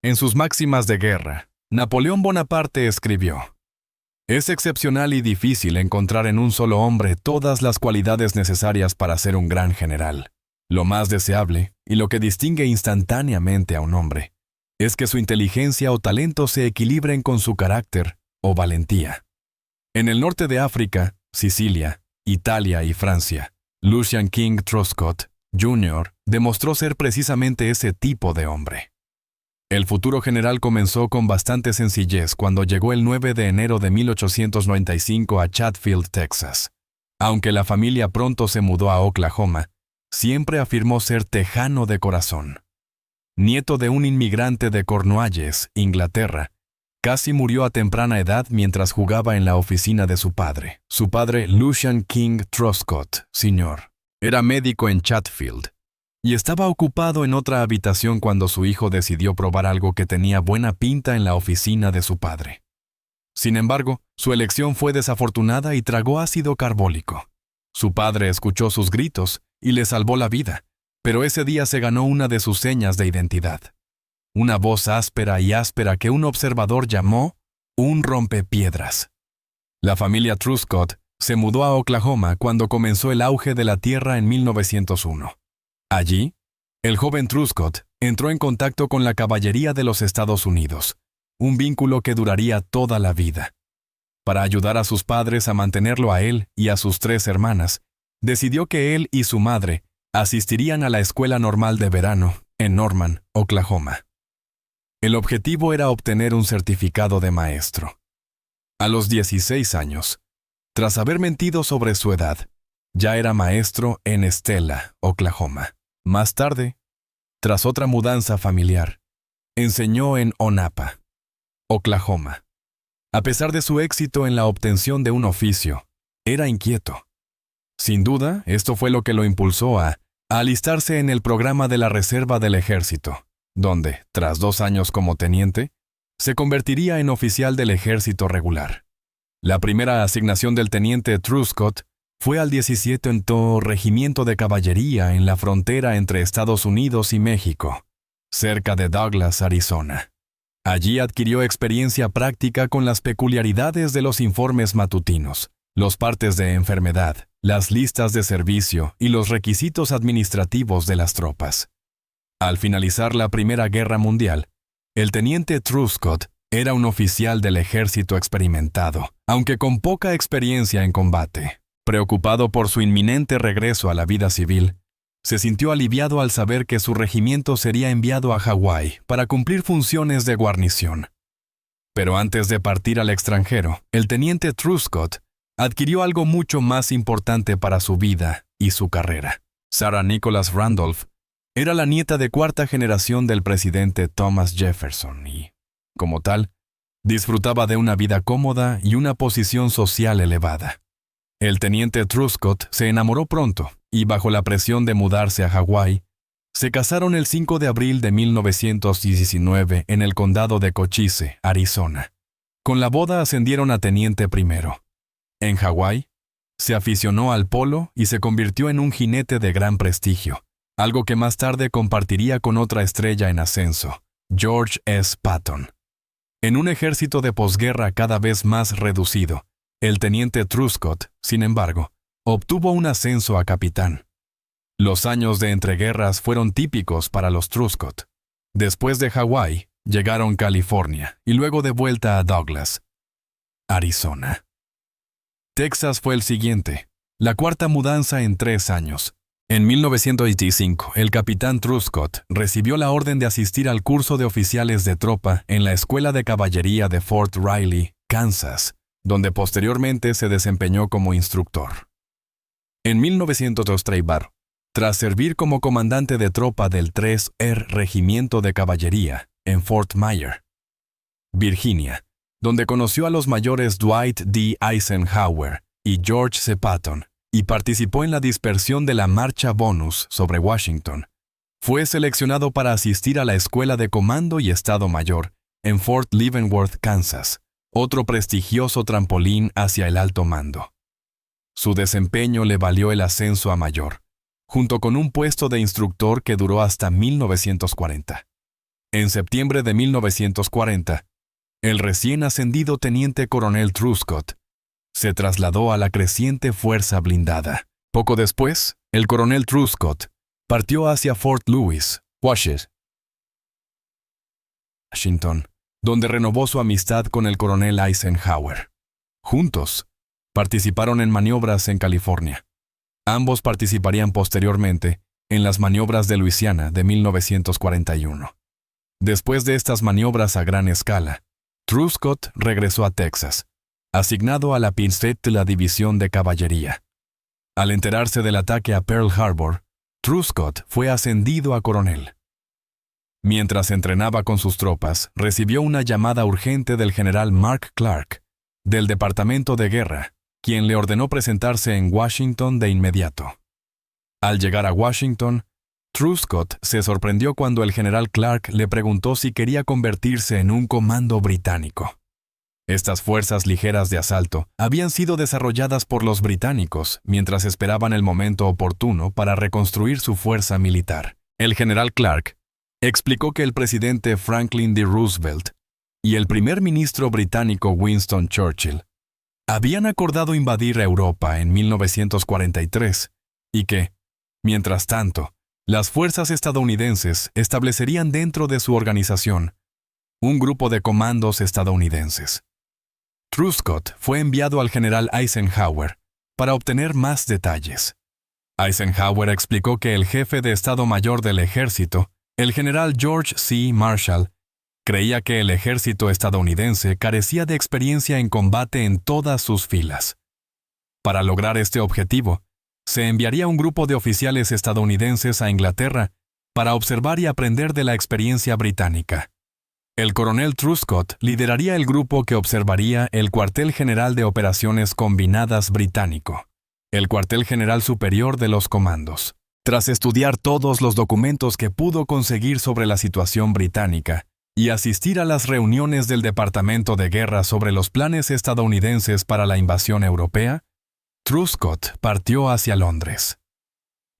En sus máximas de guerra, Napoleón Bonaparte escribió: «Es excepcional y difícil encontrar en un solo hombre todas las cualidades necesarias para ser un gran general. Lo más deseable, y lo que distingue instantáneamente a un hombre, es que su inteligencia o talento se equilibren con su carácter o valentía». En el norte de África, Sicilia, Italia y Francia, Lucian King Truscott, Jr. demostró ser precisamente ese tipo de hombre. El futuro general comenzó con bastante sencillez cuando llegó el 9 de enero de 1895 a Chatfield, Texas. Aunque la familia pronto se mudó a Oklahoma, siempre afirmó ser tejano de corazón. Nieto de un inmigrante de Cornualles, Inglaterra, casi murió a temprana edad mientras jugaba en la oficina de su padre. Su padre, Lucian King Truscott, Sr., era médico en Chatfield y estaba ocupado en otra habitación cuando su hijo decidió probar algo que tenía buena pinta en la oficina de su padre. Sin embargo, su elección fue desafortunada y tragó ácido carbólico. Su padre escuchó sus gritos y le salvó la vida, pero ese día se ganó una de sus señas de identidad. Una voz áspera y áspera que un observador llamó un rompepiedras. La familia Truscott se mudó a Oklahoma cuando comenzó el auge de la tierra en 1901. Allí, el joven Truscott entró en contacto con la caballería de los Estados Unidos, un vínculo que duraría toda la vida. Para ayudar a sus padres a mantenerlo a él y a sus 3 hermanas, decidió que él y su madre asistirían a la escuela normal de verano en Norman, Oklahoma. El objetivo era obtener un certificado de maestro. A los 16 años, tras haber mentido sobre su edad, ya era maestro en Stella, Oklahoma. Más tarde, tras otra mudanza familiar, enseñó en Onapa, Oklahoma. A pesar de su éxito en la obtención de un oficio, era inquieto. Sin duda, esto fue lo que lo impulsó a alistarse en el programa de la Reserva del Ejército, donde, tras 2 años como teniente, se convertiría en oficial del ejército regular. La primera asignación del teniente Truscott fue al 17º Regimiento de Caballería en la frontera entre Estados Unidos y México, cerca de Douglas, Arizona. Allí adquirió experiencia práctica con las peculiaridades de los informes matutinos, los partes de enfermedad, las listas de servicio y los requisitos administrativos de las tropas. Al finalizar la Primera Guerra Mundial, el teniente Truscott era un oficial del ejército experimentado, aunque con poca experiencia en combate. Preocupado por su inminente regreso a la vida civil, se sintió aliviado al saber que su regimiento sería enviado a Hawái para cumplir funciones de guarnición. Pero antes de partir al extranjero, el teniente Truscott adquirió algo mucho más importante para su vida y su carrera. Sarah Nicholas Randolph era la nieta de 4ª generación del presidente Thomas Jefferson y, como tal, disfrutaba de una vida cómoda y una posición social elevada. El teniente Truscott se enamoró pronto y, bajo la presión de mudarse a Hawái, se casaron el 5 de abril de 1919 en el condado de Cochise, Arizona. Con la boda ascendieron a teniente primero. En Hawái, se aficionó al polo y se convirtió en un jinete de gran prestigio, algo que más tarde compartiría con otra estrella en ascenso, George S. Patton. En un ejército de posguerra cada vez más reducido, el teniente Truscott, sin embargo, obtuvo un ascenso a capitán. Los años de entreguerras fueron típicos para los Truscott. Después de Hawái, llegaron California y luego de vuelta a Douglas, Arizona. Texas fue el siguiente, la 4ª mudanza en 3 años. En 1925, el capitán Truscott recibió la orden de asistir al curso de oficiales de tropa en la Escuela de Caballería de Fort Riley, Kansas, donde posteriormente se desempeñó como instructor. En 1902 tras servir como comandante de tropa del 3er Regimiento de Caballería en Fort Myer, Virginia, donde conoció a los mayores Dwight D. Eisenhower y George C. Patton, y participó en la dispersión de la Marcha Bonus sobre Washington. Fue seleccionado para asistir a la Escuela de Comando y Estado Mayor en Fort Leavenworth, Kansas, otro prestigioso trampolín hacia el alto mando. Su desempeño le valió el ascenso a mayor, junto con un puesto de instructor que duró hasta 1940. En septiembre de 1940, el recién ascendido teniente coronel Truscott se trasladó a la creciente fuerza blindada. Poco después, el coronel Truscott partió hacia Fort Lewis, Washington, donde renovó su amistad con el coronel Eisenhower. Juntos, participaron en maniobras en California. Ambos participarían posteriormente en las maniobras de Luisiana de 1941. Después de estas maniobras a gran escala, Truscott regresó a Texas, asignado a la Pinset de la División de Caballería. Al enterarse del ataque a Pearl Harbor, Truscott fue ascendido a coronel. Mientras entrenaba con sus tropas, recibió una llamada urgente del general Mark Clark, del Departamento de Guerra, quien le ordenó presentarse en Washington de inmediato. Al llegar a Washington, Truscott se sorprendió cuando el general Clark le preguntó si quería convertirse en un comando británico. Estas fuerzas ligeras de asalto habían sido desarrolladas por los británicos mientras esperaban el momento oportuno para reconstruir su fuerza militar. El general Clark explicó que el presidente Franklin D. Roosevelt y el primer ministro británico Winston Churchill habían acordado invadir Europa en 1943 y que, mientras tanto, las fuerzas estadounidenses establecerían dentro de su organización un grupo de comandos estadounidenses. Truscott fue enviado al general Eisenhower para obtener más detalles. Eisenhower explicó que el jefe de Estado Mayor del Ejército, el general George C. Marshall, creía que el ejército estadounidense carecía de experiencia en combate en todas sus filas. Para lograr este objetivo, se enviaría un grupo de oficiales estadounidenses a Inglaterra para observar y aprender de la experiencia británica. El coronel Truscott lideraría el grupo que observaría el Cuartel General de Operaciones Combinadas británico, el cuartel general superior de los comandos. Tras estudiar todos los documentos que pudo conseguir sobre la situación británica y asistir a las reuniones del Departamento de Guerra sobre los planes estadounidenses para la invasión europea, Truscott partió hacia Londres.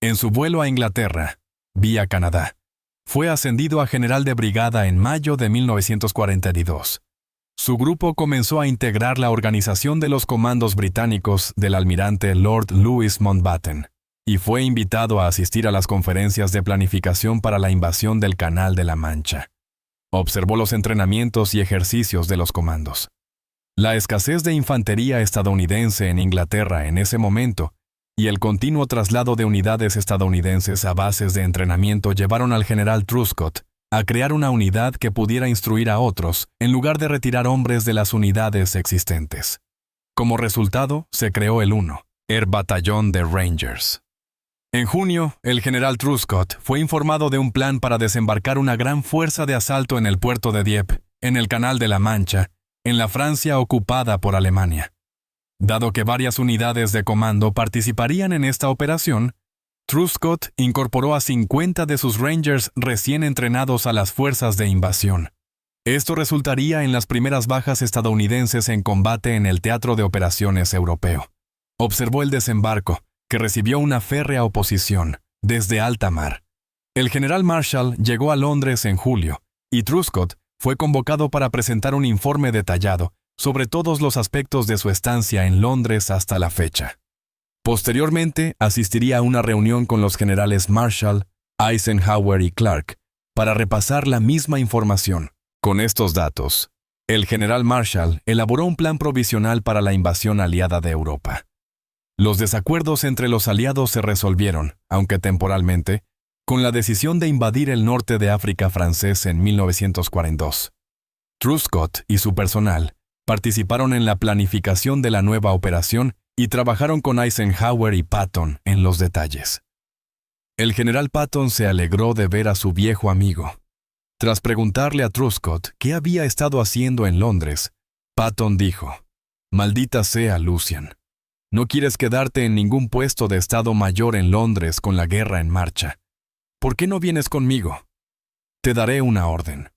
En su vuelo a Inglaterra, vía Canadá, fue ascendido a general de brigada en mayo de 1942. Su grupo comenzó a integrar la organización de los comandos británicos del almirante Lord Louis Mountbatten y fue invitado a asistir a las conferencias de planificación para la invasión del Canal de la Mancha. Observó los entrenamientos y ejercicios de los comandos. La escasez de infantería estadounidense en Inglaterra en ese momento y el continuo traslado de unidades estadounidenses a bases de entrenamiento llevaron al general Truscott a crear una unidad que pudiera instruir a otros en lugar de retirar hombres de las unidades existentes. Como resultado, se creó el Air Batallón de Rangers. En junio, el general Truscott fue informado de un plan para desembarcar una gran fuerza de asalto en el puerto de Dieppe, en el Canal de la Mancha, en la Francia ocupada por Alemania. Dado que varias unidades de comando participarían en esta operación, Truscott incorporó a 50 de sus Rangers recién entrenados a las fuerzas de invasión. Esto resultaría en las primeras bajas estadounidenses en combate en el teatro de operaciones europeo. Observó el desembarco, que recibió una férrea oposición, desde alta mar. El general Marshall llegó a Londres en julio, y Truscott fue convocado para presentar un informe detallado sobre todos los aspectos de su estancia en Londres hasta la fecha. Posteriormente, asistiría a una reunión con los generales Marshall, Eisenhower y Clark para repasar la misma información. Con estos datos, el general Marshall elaboró un plan provisional para la invasión aliada de Europa. Los desacuerdos entre los aliados se resolvieron, aunque temporalmente, con la decisión de invadir el norte de África francés en 1942. Truscott y su personal participaron en la planificación de la nueva operación y trabajaron con Eisenhower y Patton en los detalles. El general Patton se alegró de ver a su viejo amigo. Tras preguntarle a Truscott qué había estado haciendo en Londres, Patton dijo: «Maldita sea, Lucian. No quieres quedarte en ningún puesto de Estado Mayor en Londres con la guerra en marcha. ¿Por qué no vienes conmigo? Te daré una orden».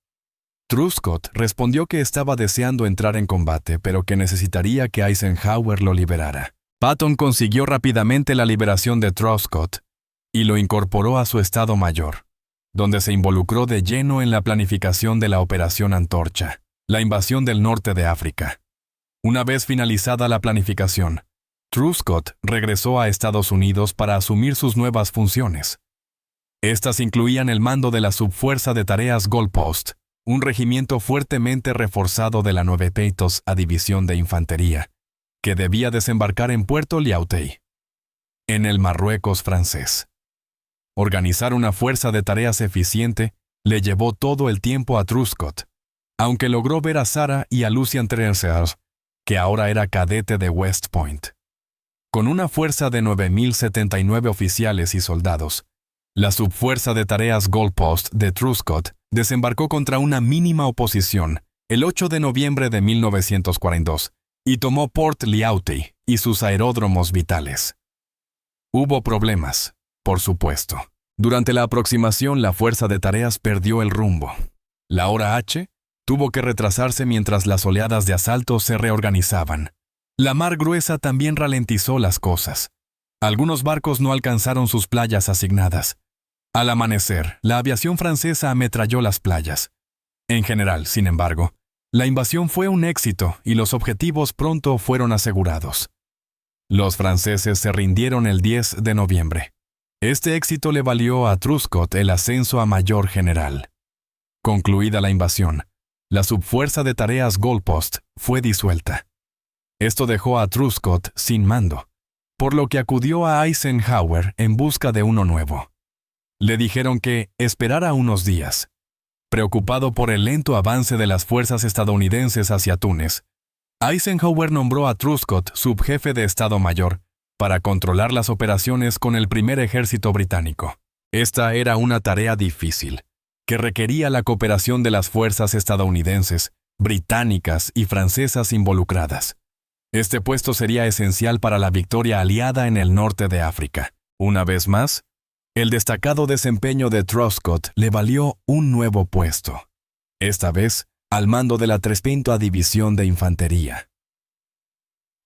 Truscott respondió que estaba deseando entrar en combate, pero que necesitaría que Eisenhower lo liberara. Patton consiguió rápidamente la liberación de Truscott y lo incorporó a su Estado Mayor. donde se involucró de lleno en la planificación de la Operación Antorcha, la invasión del norte de África. Una vez finalizada la planificación, Truscott regresó a Estados Unidos para asumir sus nuevas funciones. Estas incluían el mando de la Subfuerza de Tareas Goalpost, un regimiento fuertemente reforzado de la 9 Peytos División de Infantería, que debía desembarcar en Puerto Lyautey, en el Marruecos francés. Organizar una fuerza de tareas eficiente le llevó todo el tiempo a Truscott, aunque logró ver a Sarah y a Lucien Treasure, que ahora era cadete de West Point. Con una fuerza de 9.079 oficiales y soldados, la Subfuerza de Tareas Goalpost de Truscott desembarcó contra una mínima oposición el 8 de noviembre de 1942 y tomó Port Lyautey y sus aeródromos vitales. Hubo problemas, por supuesto. Durante la aproximación, la fuerza de tareas perdió el rumbo. La hora H tuvo que retrasarse mientras las oleadas de asalto se reorganizaban. La mar gruesa también ralentizó las cosas. Algunos barcos no alcanzaron sus playas asignadas. Al amanecer, la aviación francesa ametralló las playas. En general, sin embargo, la invasión fue un éxito y los objetivos pronto fueron asegurados. Los franceses se rindieron el 10 de noviembre. Este éxito le valió a Truscott el ascenso a mayor general. Concluida la invasión, la Subfuerza de Tareas Goalpost fue disuelta. Esto dejó a Truscott sin mando, por lo que acudió a Eisenhower en busca de uno nuevo. Le dijeron que esperara unos días. Preocupado por el lento avance de las fuerzas estadounidenses hacia Túnez, Eisenhower nombró a Truscott subjefe de Estado Mayor para controlar las operaciones con el primer ejército británico. Esta era una tarea difícil, que requería la cooperación de las fuerzas estadounidenses, británicas y francesas involucradas. Este puesto sería esencial para la victoria aliada en el norte de África. Una vez más, el destacado desempeño de Truscott le valió un nuevo puesto, esta vez al mando de la 3ª División de Infantería.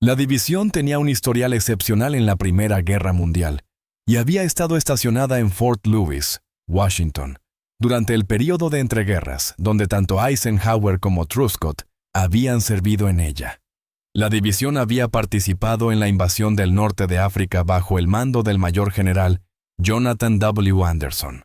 La división tenía un historial excepcional en la Primera Guerra Mundial y había estado estacionada en Fort Lewis, Washington, durante el período de entreguerras, donde tanto Eisenhower como Truscott habían servido en ella. La división había participado en la invasión del norte de África bajo el mando del mayor general Jonathan W. Anderson.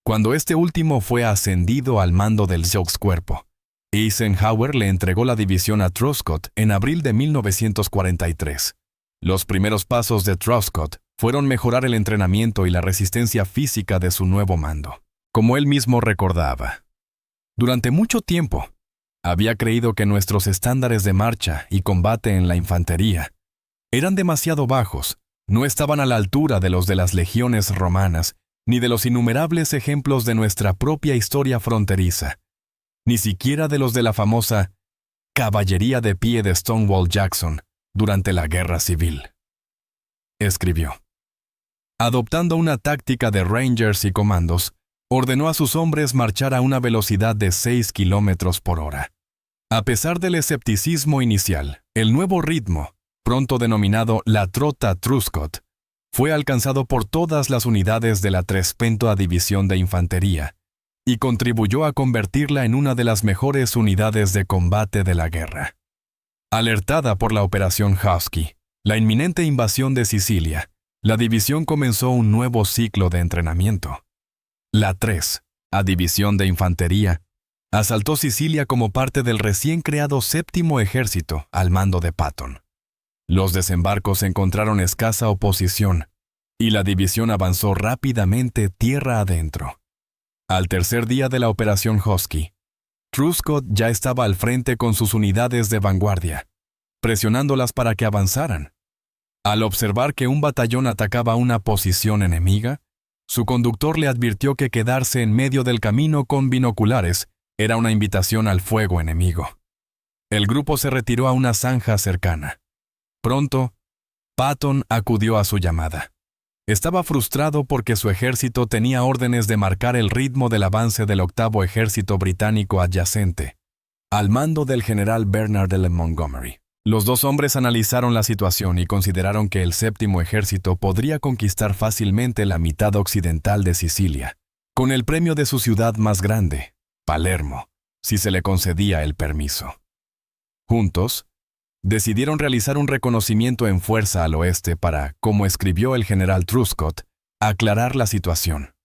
Cuando este último fue ascendido al mando del Schutzcuerpo, Eisenhower le entregó la división a Truscott en abril de 1943. Los primeros pasos de Truscott fueron mejorar el entrenamiento y la resistencia física de su nuevo mando. Como él mismo recordaba, durante mucho tiempo, había creído que nuestros estándares de marcha y combate en la infantería eran demasiado bajos, no estaban a la altura de los de las legiones romanas, ni de los innumerables ejemplos de nuestra propia historia fronteriza, ni siquiera de los de la famosa caballería de pie de Stonewall Jackson durante la Guerra Civil. Escribió. Adoptando una táctica de Rangers y comandos, ordenó a sus hombres marchar a una velocidad de 6 kilómetros por hora. A pesar del escepticismo inicial, el nuevo ritmo, pronto denominado la Trota Truscott, fue alcanzado por todas las unidades de la 3ª División de Infantería y contribuyó a convertirla en una de las mejores unidades de combate de la guerra. Alertada por la Operación Husky, la inminente invasión de Sicilia, la división comenzó un nuevo ciclo de entrenamiento. La 3ª División de Infantería asaltó Sicilia como parte del recién creado 7º Ejército al mando de Patton. Los desembarcos encontraron escasa oposición y la división avanzó rápidamente tierra adentro. Al tercer día de la Operación Husky, Truscott ya estaba al frente con sus unidades de vanguardia, presionándolas para que avanzaran. Al observar que un batallón atacaba una posición enemiga, su conductor le advirtió que quedarse en medio del camino con binoculares era una invitación al fuego enemigo. El grupo se retiró a una zanja cercana. Pronto, Patton acudió a su llamada. Estaba frustrado porque su ejército tenía órdenes de marcar el ritmo del avance del 8º Ejército británico adyacente, al mando del general Bernard L. Montgomery. Los dos hombres analizaron la situación y consideraron que el 7º Ejército podría conquistar fácilmente la mitad occidental de Sicilia, con el premio de su ciudad más grande, Palermo, si se le concedía el permiso. Juntos, decidieron realizar un reconocimiento en fuerza al oeste para, como escribió el general Truscott, aclarar la situación.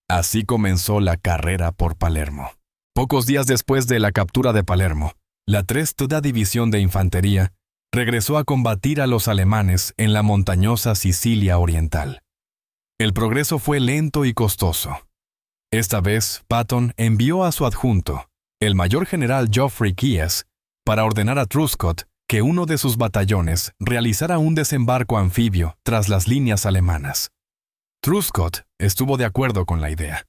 Así comenzó la carrera por Palermo. Pocos días después de la captura de Palermo, la 3ª División de Infantería regresó a combatir a los alemanes en la montañosa Sicilia Oriental. El progreso fue lento y costoso. Esta vez, Patton envió a su adjunto, el mayor general Geoffrey Keyes, para ordenar a Truscott que uno de sus batallones realizara un desembarco anfibio tras las líneas alemanas. Truscott estuvo de acuerdo con la idea,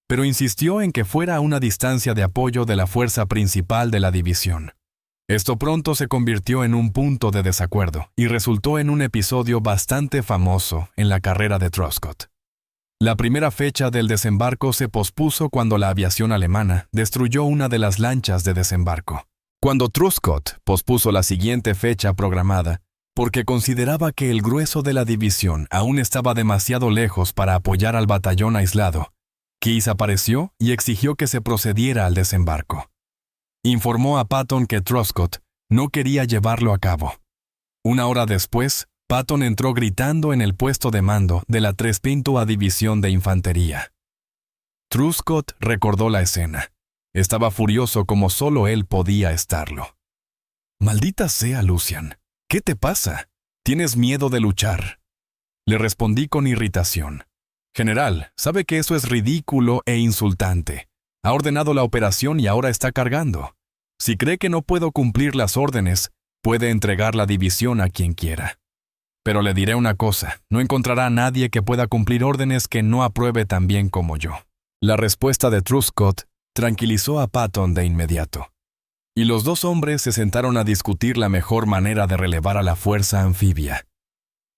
pero insistió en que fuera a una distancia de apoyo de la fuerza principal de la división. Esto pronto se convirtió en un punto de desacuerdo y resultó en un episodio bastante famoso en la carrera de Truscott. La primera fecha del desembarco se pospuso cuando la aviación alemana destruyó una de las lanchas de desembarco. Cuando Truscott pospuso la siguiente fecha programada, porque consideraba que el grueso de la división aún estaba demasiado lejos para apoyar al batallón aislado, Keyes apareció y exigió que se procediera al desembarco. Informó a Patton que Truscott no quería llevarlo a cabo. Una hora después, Patton entró gritando en el puesto de mando de la 3ª División de Infantería. Truscott recordó la escena. Estaba furioso como solo él podía estarlo. «Maldita sea, Lucian. ¿Qué te pasa? ¿Tienes miedo de luchar?», le respondí con irritación. «General, sabe que eso es ridículo e insultante. Ha ordenado la operación y ahora está cargando. Si cree que no puedo cumplir las órdenes, puede entregar la división a quien quiera. Pero le diré una cosa, no encontrará a nadie que pueda cumplir órdenes que no apruebe tan bien como yo». La respuesta de Truscott tranquilizó a Patton de inmediato. Y los dos hombres se sentaron a discutir la mejor manera de relevar a la fuerza anfibia.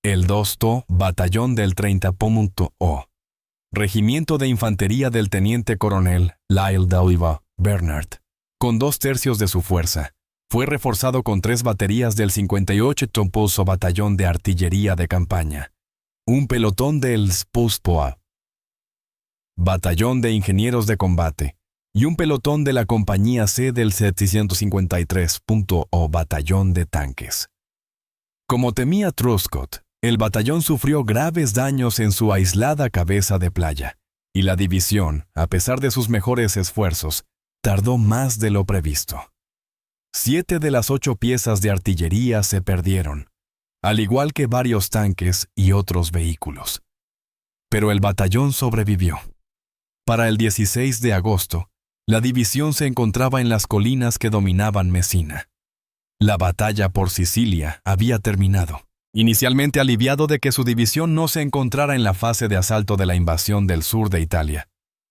El 2º Batallón del 30.O, Regimiento de Infantería del Teniente Coronel Lyle d'Oliva Bernard, con 2/3 de su fuerza, fue reforzado con 3 baterías del 58º Batallón de Artillería de Campaña, un pelotón del SPUSPOA, Batallón de Ingenieros de Combate, y un pelotón de la Compañía C del 753.O Batallón de Tanques. Como temía Truscott, el batallón sufrió graves daños en su aislada cabeza de playa, y la división, a pesar de sus mejores esfuerzos, tardó más de lo previsto. 7 de las 8 piezas de artillería se perdieron, al igual que varios tanques y otros vehículos. Pero el batallón sobrevivió. Para el 16 de agosto, la división se encontraba en las colinas que dominaban Messina. La batalla por Sicilia había terminado. Inicialmente aliviado de que su división no se encontrara en la fase de asalto de la invasión del sur de Italia,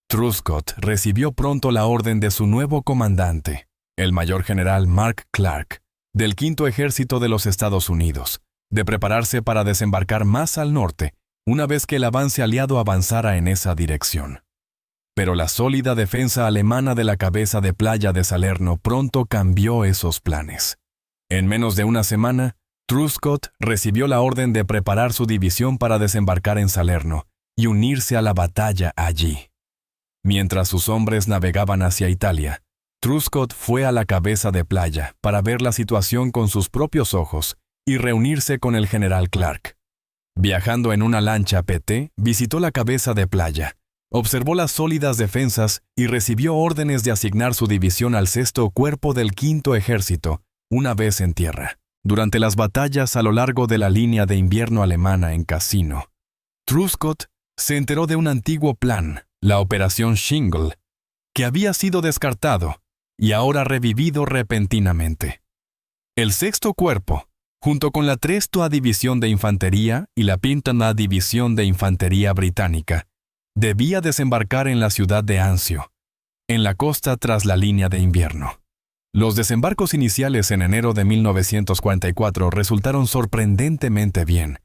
Truscott recibió pronto la orden de su nuevo comandante, el mayor general Mark Clark, del 5º Ejército de los Estados Unidos, de prepararse para desembarcar más al norte, una vez que el avance aliado avanzara en esa dirección. Pero la sólida defensa alemana de la cabeza de playa de Salerno pronto cambió esos planes. En menos de una semana, Truscott recibió la orden de preparar su división para desembarcar en Salerno y unirse a la batalla allí. Mientras sus hombres navegaban hacia Italia, Truscott fue a la cabeza de playa para ver la situación con sus propios ojos y reunirse con el general Clark. Viajando en una lancha PT, visitó la cabeza de playa, observó las sólidas defensas y recibió órdenes de asignar su división al 6º Cuerpo del 5º Ejército, una vez en tierra. Durante las batallas a lo largo de la línea de invierno alemana en Cassino, Truscott se enteró de un antiguo plan, la Operación Shingle, que había sido descartado y ahora revivido repentinamente. El 6º Cuerpo, junto con la 3ª División de Infantería y la 5ª División de Infantería Británica, debía desembarcar en la ciudad de Anzio, en la costa tras la línea de invierno. Los desembarcos iniciales en enero de 1944 resultaron sorprendentemente bien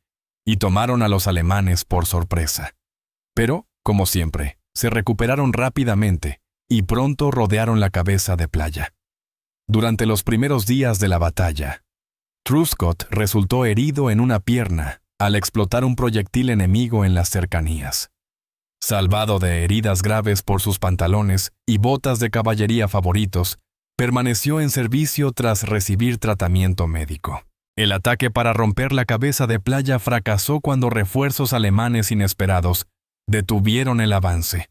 y tomaron a los alemanes por sorpresa. Pero, como siempre, se recuperaron rápidamente y pronto rodearon la cabeza de playa. Durante los primeros días de la batalla, Truscott resultó herido en una pierna al explotar un proyectil enemigo en las cercanías. Salvado de heridas graves por sus pantalones y botas de caballería favoritos, permaneció en servicio tras recibir tratamiento médico. El ataque para romper la cabeza de Playa fracasó cuando refuerzos alemanes inesperados detuvieron el avance.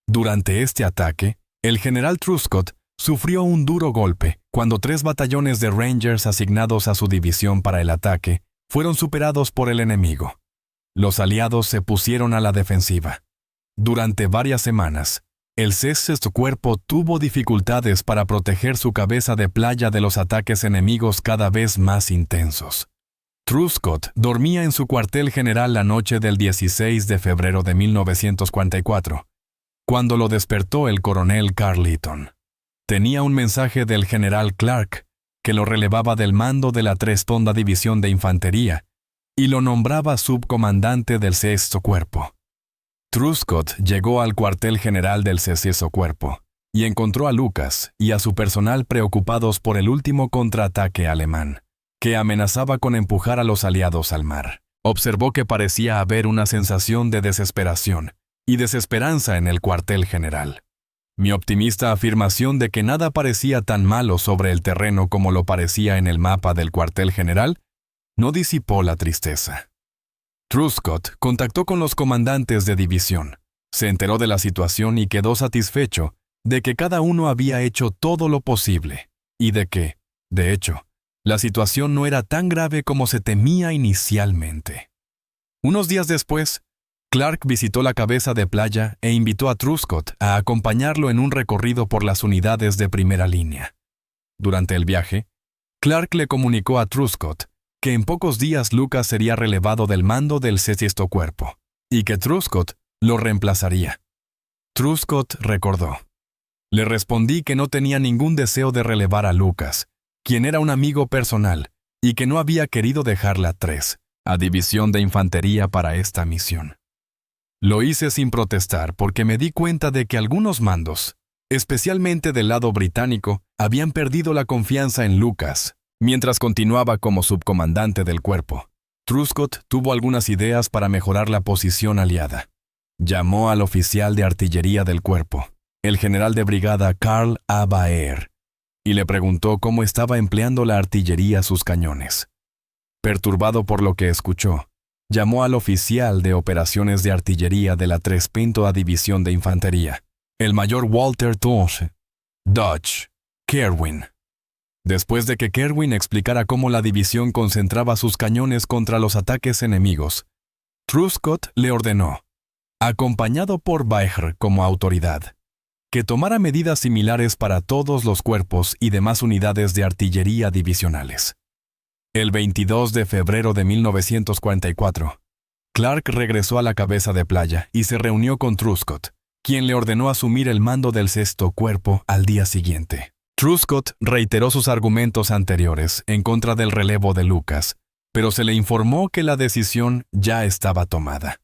Durante este ataque, el general Truscott sufrió un duro golpe cuando 3 batallones de Rangers asignados a su división para el ataque fueron superados por el enemigo. Los aliados se pusieron a la defensiva. Durante varias semanas, el Sexto Cuerpo tuvo dificultades para proteger su cabeza de Playa de los ataques enemigos cada vez más intensos. Truscott dormía en su cuartel general la noche del 16 de febrero de 1944, cuando lo despertó el coronel Carleton. Tenía un mensaje del general Clark, que lo relevaba del mando de la 3ª División de Infantería y lo nombraba subcomandante del Sexto Cuerpo. Truscott llegó al cuartel general del Sexto Cuerpo y encontró a Lucas y a su personal preocupados por el último contraataque alemán, que amenazaba con empujar a los aliados al mar. Observó que parecía haber una sensación de desesperación y desesperanza en el cuartel general. Mi optimista afirmación de que nada parecía tan malo sobre el terreno como lo parecía en el mapa del cuartel general no disipó la tristeza. Truscott contactó con los comandantes de división, se enteró de la situación y quedó satisfecho de que cada uno había hecho todo lo posible y de que, de hecho, la situación no era tan grave como se temía inicialmente. Unos días después, Clark visitó la cabeza de Playa e invitó a Truscott a acompañarlo en un recorrido por las unidades de primera línea. Durante el viaje, Clark le comunicó a Truscott que en pocos días Lucas sería relevado del mando del Sexto Cuerpo y que Truscott lo reemplazaría. Truscott recordó: le respondí que no tenía ningún deseo de relevar a Lucas, quien era un amigo personal, y que no había querido dejar la 3, a División de Infantería para esta misión. Lo hice sin protestar porque me di cuenta de que algunos mandos, especialmente del lado británico, habían perdido la confianza en Lucas, mientras continuaba como subcomandante del cuerpo. Truscott tuvo algunas ideas para mejorar la posición aliada. Llamó al oficial de artillería del cuerpo, el general de brigada Karl A. Baer, y le preguntó cómo estaba empleando la artillería sus cañones. Perturbado por lo que escuchó, llamó al oficial de operaciones de artillería de la 3ª División de Infantería, el mayor Walter Dodge Kerwin. Después de que Kerwin explicara cómo la división concentraba sus cañones contra los ataques enemigos, Truscott le ordenó, acompañado por Baer como autoridad, que tomara medidas similares para todos los cuerpos y demás unidades de artillería divisionales. El 22 de febrero de 1944, Clark regresó a la cabeza de Playa y se reunió con Truscott, quien le ordenó asumir el mando del Sexto Cuerpo al día siguiente. Truscott reiteró sus argumentos anteriores en contra del relevo de Lucas, pero se le informó que la decisión ya estaba tomada.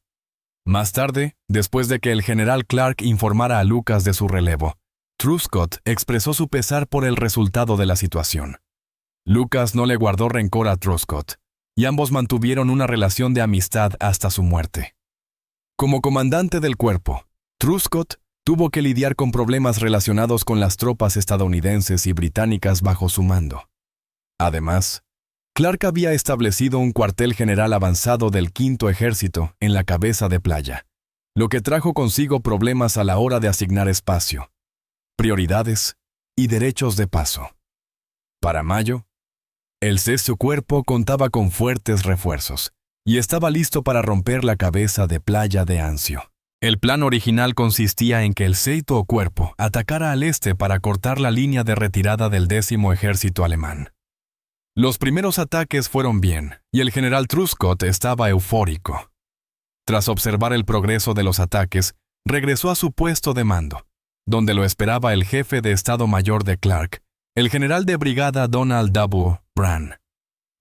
Más tarde, después de que el general Clark informara a Lucas de su relevo, Truscott expresó su pesar por el resultado de la situación. Lucas no le guardó rencor a Truscott, y ambos mantuvieron una relación de amistad hasta su muerte. Como comandante del cuerpo, Truscott tuvo que lidiar con problemas relacionados con las tropas estadounidenses y británicas bajo su mando. Además, Clark había establecido un cuartel general avanzado del Quinto Ejército en la cabeza de Playa, lo que trajo consigo problemas a la hora de asignar espacio, prioridades y derechos de paso. Para mayo, el Sexto Cuerpo contaba con fuertes refuerzos y estaba listo para romper la cabeza de Playa de Anzio. El plan original consistía en que el Sexto Cuerpo atacara al este para cortar la línea de retirada del 10º Ejército alemán. Los primeros ataques fueron bien, y el general Truscott estaba eufórico. Tras observar el progreso de los ataques, regresó a su puesto de mando, donde lo esperaba el jefe de Estado Mayor de Clark, el general de brigada Donald W. Brand.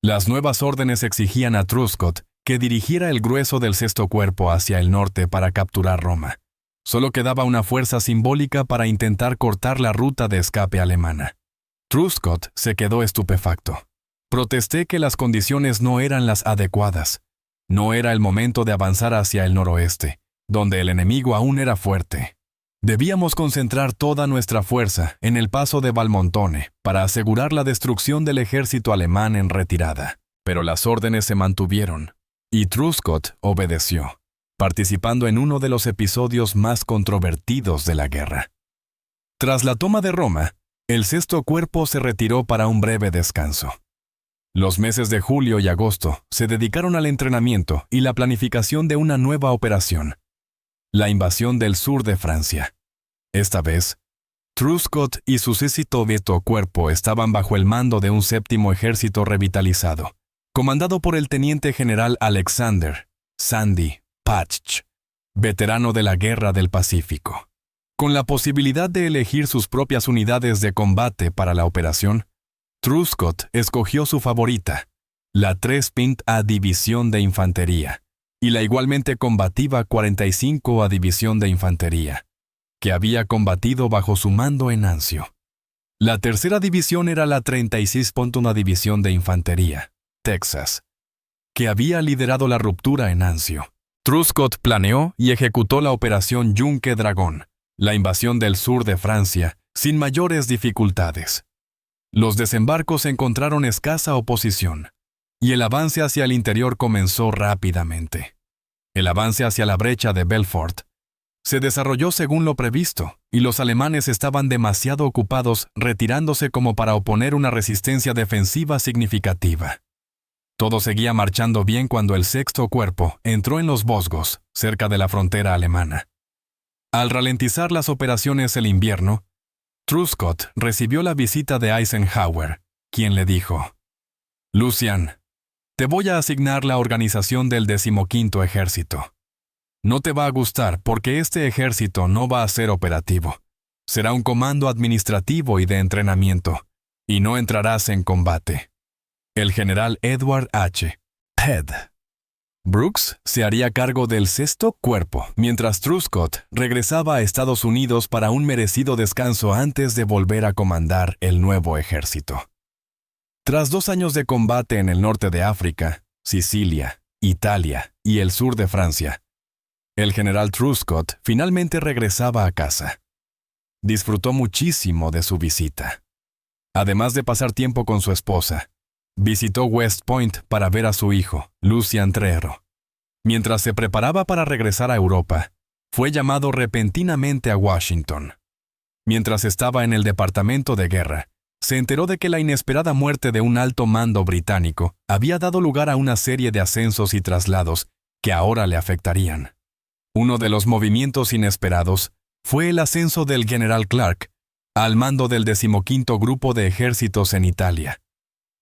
Las nuevas órdenes exigían a Truscott que dirigiera el grueso del Sexto Cuerpo hacia el norte para capturar Roma. Solo quedaba una fuerza simbólica para intentar cortar la ruta de escape alemana. Truscott se quedó estupefacto. Protesté que las condiciones no eran las adecuadas. No era el momento de avanzar hacia el noroeste, donde el enemigo aún era fuerte. Debíamos concentrar toda nuestra fuerza en el paso de Valmontone para asegurar la destrucción del ejército alemán en retirada. Pero las órdenes se mantuvieron, y Truscott obedeció, participando en uno de los episodios más controvertidos de la guerra. Tras la toma de Roma, el Sexto Cuerpo se retiró para un breve descanso. Los meses de julio y agosto se dedicaron al entrenamiento y la planificación de una nueva operación, la invasión del sur de Francia. Esta vez, Truscott y su Sexto Cuerpo estaban bajo el mando de un séptimo ejército revitalizado, comandado por el teniente general Alexander Sandy Patch, veterano de la Guerra del Pacífico. Con la posibilidad de elegir sus propias unidades de combate para la operación, Truscott escogió su favorita, la 3ª División de Infantería, y la igualmente combativa 45ª División de Infantería, que había combatido bajo su mando en Anzio. La tercera división era la 36ª División de Infantería, Texas, que había liderado la ruptura en Anzio. Truscott planeó y ejecutó la operación Yunque Dragón, la invasión del sur de Francia, sin mayores dificultades. Los desembarcos encontraron escasa oposición, y el avance hacia el interior comenzó rápidamente. El avance hacia la brecha de Belfort se desarrolló según lo previsto, y los alemanes estaban demasiado ocupados retirándose como para oponer una resistencia defensiva significativa. Todo seguía marchando bien cuando el Sexto Cuerpo entró en los Vosgos, cerca de la frontera alemana. Al ralentizar las operaciones el invierno, Truscott recibió la visita de Eisenhower, quien le dijo: «Lucian, te voy a asignar la organización del 15º Ejército. No te va a gustar porque este ejército no va a ser operativo. Será un comando administrativo y de entrenamiento, y no entrarás en combate». El general Edward H. Ted Brooks se haría cargo del Sexto Cuerpo, mientras Truscott regresaba a Estados Unidos para un merecido descanso antes de volver a comandar el nuevo ejército. Tras 2 años de combate en el norte de África, Sicilia, Italia y el sur de Francia, el general Truscott finalmente regresaba a casa. Disfrutó muchísimo de su visita. Además de pasar tiempo con su esposa, visitó West Point para ver a su hijo, Lucian Trero. Mientras se preparaba para regresar a Europa, fue llamado repentinamente a Washington. Mientras estaba en el departamento de guerra, se enteró de que la inesperada muerte de un alto mando británico había dado lugar a una serie de ascensos y traslados que ahora le afectarían. Uno de los movimientos inesperados fue el ascenso del general Clark al mando del 15º Grupo de Ejércitos en Italia.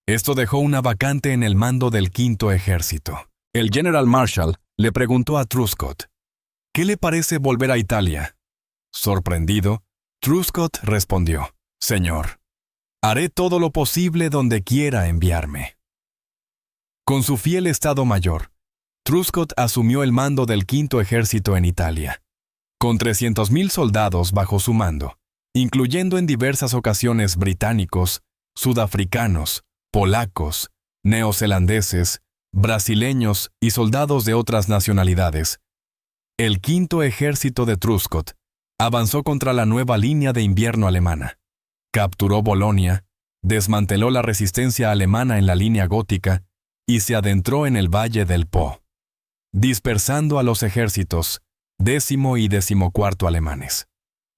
Esto dejó una vacante en el mando del 5º Ejército. El General Marshall le preguntó a Truscott: «¿Qué le parece volver a Italia?». Sorprendido, Truscott respondió: «Señor, haré todo lo posible donde quiera enviarme». Con su fiel Estado Mayor, Truscott asumió el mando del 5º Ejército en Italia. Con 300,000 soldados bajo su mando, incluyendo en diversas ocasiones británicos, sudafricanos, polacos, neozelandeses, brasileños y soldados de otras nacionalidades, el 5º Ejército de Truscott avanzó contra la nueva línea de invierno alemana, capturó Bolonia, desmanteló la resistencia alemana en la línea gótica y se adentró en el Valle del Po, dispersando a los ejércitos 10º y 14º alemanes.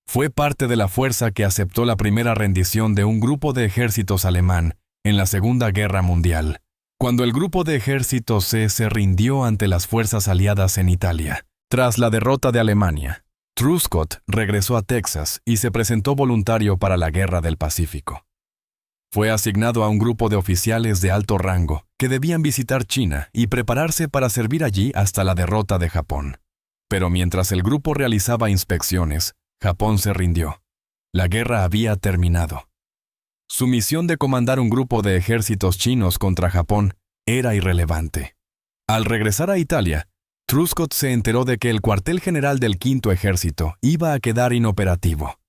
Fue parte de la fuerza que aceptó la primera rendición de un grupo de ejércitos alemán en la Segunda Guerra Mundial, cuando el grupo de ejércitos C se rindió ante las fuerzas aliadas en Italia. Tras la derrota de Alemania, Truscott regresó a Texas y se presentó voluntario para la Guerra del Pacífico. Fue asignado a un grupo de oficiales de alto rango que debían visitar China y prepararse para servir allí hasta la derrota de Japón. Pero mientras el grupo realizaba inspecciones, Japón se rindió. La guerra había terminado. Su misión de comandar un grupo de ejércitos chinos contra Japón era irrelevante. Al regresar a Italia, Truscott se enteró de que el cuartel general del 5º Ejército iba a quedar inoperativo.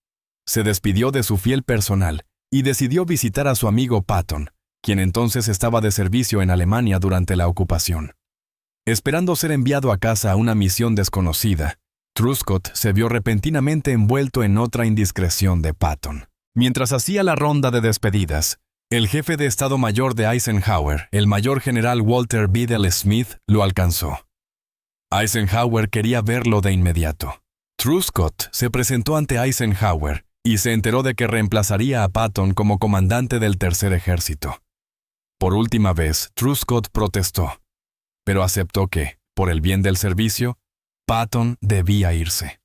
Se despidió de su fiel personal y decidió visitar a su amigo Patton, quien entonces estaba de servicio en Alemania durante la ocupación. Esperando ser enviado a casa a una misión desconocida, Truscott se vio repentinamente envuelto en otra indiscreción de Patton. Mientras hacía la ronda de despedidas, el jefe de Estado Mayor de Eisenhower, el mayor general Walter Bedell Smith, lo alcanzó. Eisenhower quería verlo de inmediato. Truscott se presentó ante Eisenhower y se enteró de que reemplazaría a Patton como comandante del Tercer Ejército. Por última vez, Truscott protestó, pero aceptó que, por el bien del servicio, Patton debía irse.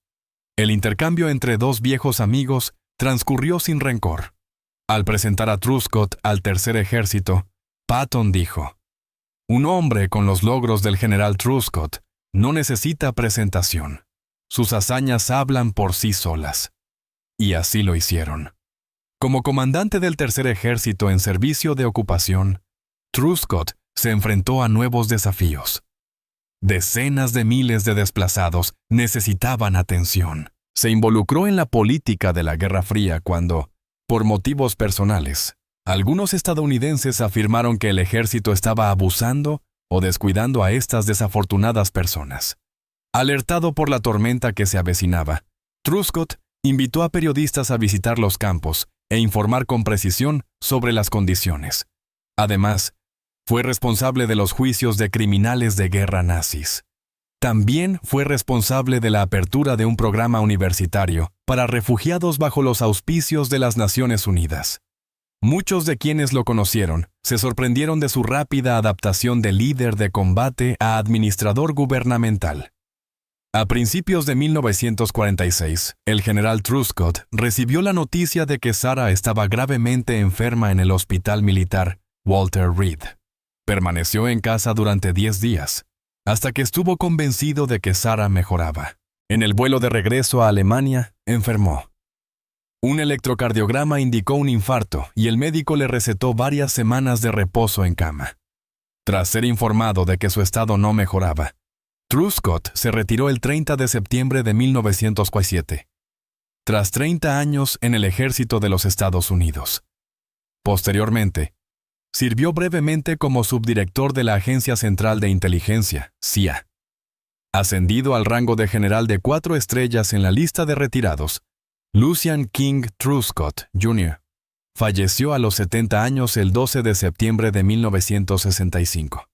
El intercambio entre dos viejos amigos transcurrió sin rencor. Al presentar a Truscott al Tercer Ejército, Patton dijo: «Un hombre con los logros del general Truscott no necesita presentación. Sus hazañas hablan por sí solas». Y así lo hicieron. Como comandante del Tercer Ejército en servicio de ocupación, Truscott se enfrentó a nuevos desafíos. Decenas de miles de desplazados necesitaban atención. Se involucró en la política de la Guerra Fría cuando, por motivos personales, algunos estadounidenses afirmaron que el ejército estaba abusando o descuidando a estas desafortunadas personas. Alertado por la tormenta que se avecinaba, Truscott invitó a periodistas a visitar los campos e informar con precisión sobre las condiciones. Además, fue responsable de los juicios de criminales de guerra nazis. También fue responsable de la apertura de un programa universitario para refugiados bajo los auspicios de las Naciones Unidas. Muchos de quienes lo conocieron se sorprendieron de su rápida adaptación de líder de combate a administrador gubernamental. A principios de 1946, el general Truscott recibió la noticia de que Sarah estaba gravemente enferma en el hospital militar Walter Reed. Permaneció en casa durante 10 días, hasta que estuvo convencido de que Sarah mejoraba. En el vuelo de regreso a Alemania, enfermó. Un electrocardiograma indicó un infarto y el médico le recetó varias semanas de reposo en cama. Tras ser informado de que su estado no mejoraba, Truscott se retiró el 30 de septiembre de 1947, tras 30 años en el ejército de los Estados Unidos. Posteriormente, sirvió brevemente como subdirector de la Agencia Central de Inteligencia, CIA. Ascendido al rango de general de 4 estrellas en la lista de retirados, Lucian King Truscott, Jr., falleció a los 70 años el 12 de septiembre de 1965.